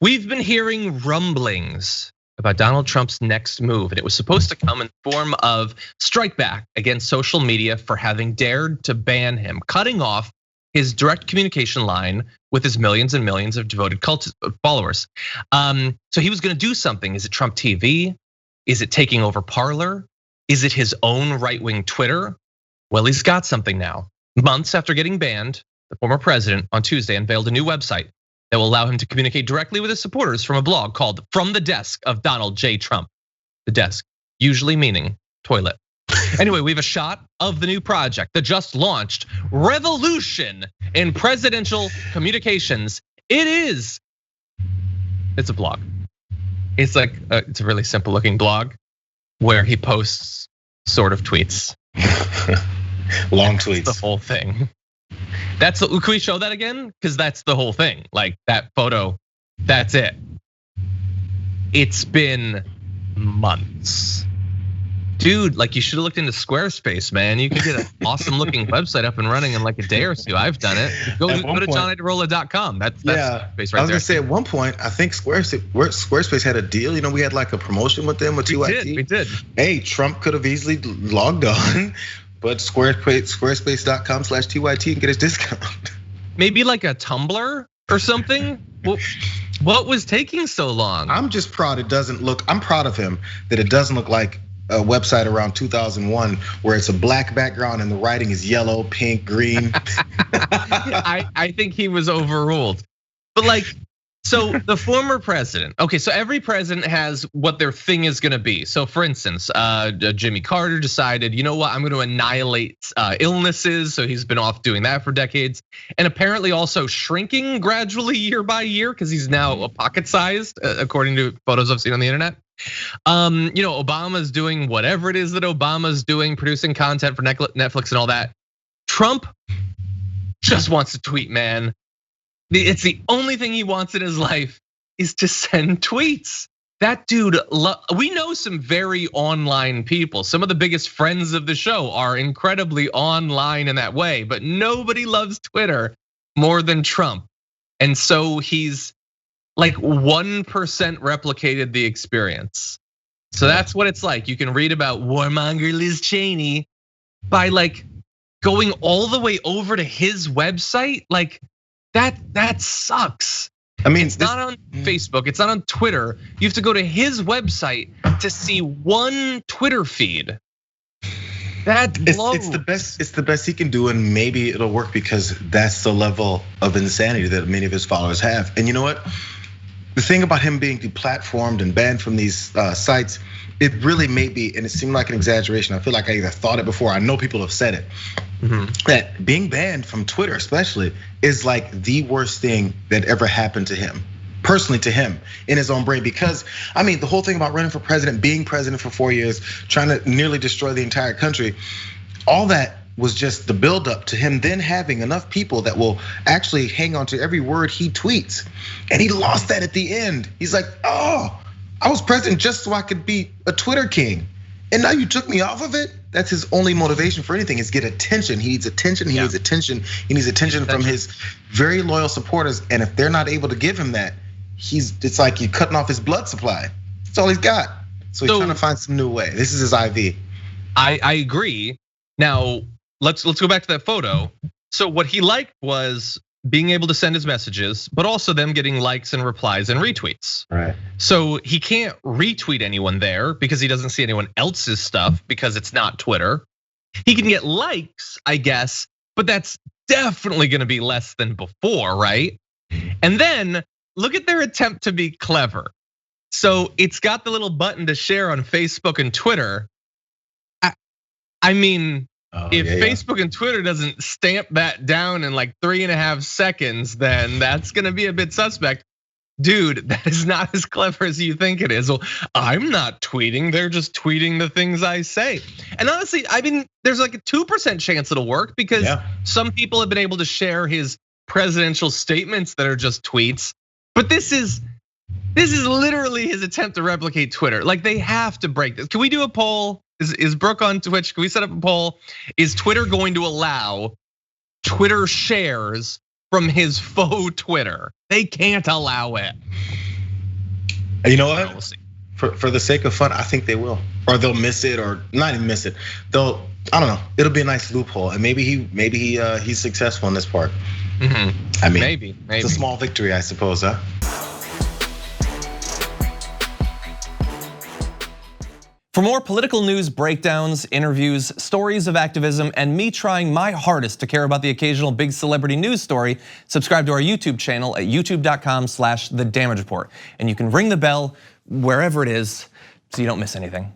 We've been hearing rumblings about Donald Trump's next move, and it was supposed to come in the form of strike back against social media for having dared to ban him, cutting off his direct communication line with his millions and millions of devoted cult followers. So he was gonna do something. Is it Trump TV? Is it taking over Parler? Is it his own right-wing Twitter? Well, he's got something now. Months after getting banned, the former president on Tuesday unveiled a new website that will allow him to communicate directly with his supporters from a blog called From the Desk of Donald J. Trump. The desk, usually meaning toilet. Anyway, we have a shot of the new project, the just launched revolution in presidential communications. It's a blog. It's like, it's a really simple looking blog where he posts sort of tweets. Long tweets. That's the whole thing. Can we show that again? Because that's the whole thing. Like that photo, that's it. It's been months. Dude, like you should have looked into Squarespace, man. You could get an awesome looking website up and running in like a day or two. I've done it. Go to Iadarola.com. That's Squarespace right I was there. gonna say at one point, I think Squarespace had a deal. You know, we had like a promotion with them with TYT. We did. Hey, Trump could have easily logged on, but Squarespace.com/TYT and get his discount. Maybe like a Tumblr or something. What was taking so long? I'm just proud it doesn't look. I'm proud of him that it doesn't look like a website around 2001 where it's a black background and the writing is yellow, pink, green. I think he was overruled. But like, so the former president, okay, so every president has what their thing is gonna be. So for instance, Jimmy Carter decided, you know what, I'm gonna annihilate illnesses. So he's been off doing that for decades. And apparently also shrinking gradually year by year because he's now pocket sized, according to photos I've seen on the internet. Obama's doing whatever it is that Obama's doing, producing content for Netflix and all that. Trump just wants to tweet, man. It's the only thing he wants in his life is to send tweets. That dude, we know some very online people. Some of the biggest friends of the show are incredibly online in that way, but nobody loves Twitter more than Trump. And so he's like 1% replicated the experience. So that's what it's like. You can read about warmonger Liz Cheney by like going all the way over to his website. Like that sucks. I mean, it's not on Facebook, it's not on Twitter. You have to go to his website to see one Twitter feed. That blows. It's the best he can do, and maybe it'll work because that's the level of insanity that many of his followers have. And you know what? The thing about him being deplatformed and banned from these sites, it really may be, and it seemed like an exaggeration. I feel like I either thought it before, I know people have said it, that being banned from Twitter especially is like the worst thing that ever happened to him, personally to him, in his own brain. Because I mean, the whole thing about running for president, being president for 4 years, trying to nearly destroy the entire country, all that was just the buildup to him then having enough people that will actually hang on to every word he tweets. And he lost that at the end. He's like, oh, I was president just so I could be a Twitter king. And now you took me off of it? That's his only motivation for anything, is get attention. He needs attention, he needs attention. He needs attention from his very loyal supporters. And if they're not able to give him that, it's like you're cutting off his blood supply. That's all he's got. So he's trying to find some new way. This is his IV. I agree. Now, let's go back to that photo. So what he liked was being able to send his messages, but also them getting likes and replies and retweets. Right. So he can't retweet anyone there because he doesn't see anyone else's stuff because it's not Twitter. He can get likes, I guess, but that's definitely gonna be less than before, right? And then look at their attempt to be clever. So it's got the little button to share on Facebook and Twitter. I mean, if Facebook and Twitter doesn't stamp that down in like 3.5 seconds, then that's gonna be a bit suspect. Dude, that is not as clever as you think it is. Well, I'm not tweeting, they're just tweeting the things I say. And honestly, I mean, there's like a 2% chance it'll work because some people have been able to share his presidential statements that are just tweets. But this is literally his attempt to replicate Twitter. Like they have to break this. Can we do a poll? Is Brooke on Twitch? Can we set up a poll? Is Twitter going to allow Twitter shares from his faux Twitter? They can't allow it. And you know what? We'll see. For the sake of fun, I think they will, or they'll miss it, or not even miss it. They'll, I don't know. It'll be a nice loophole, and maybe he's successful in this part. I mean, maybe it's a small victory, I suppose, huh? For more political news breakdowns, interviews, stories of activism, and me trying my hardest to care about the occasional big celebrity news story, subscribe to our YouTube channel at youtube.com/thedamagereport. And you can ring the bell wherever it is so you don't miss anything.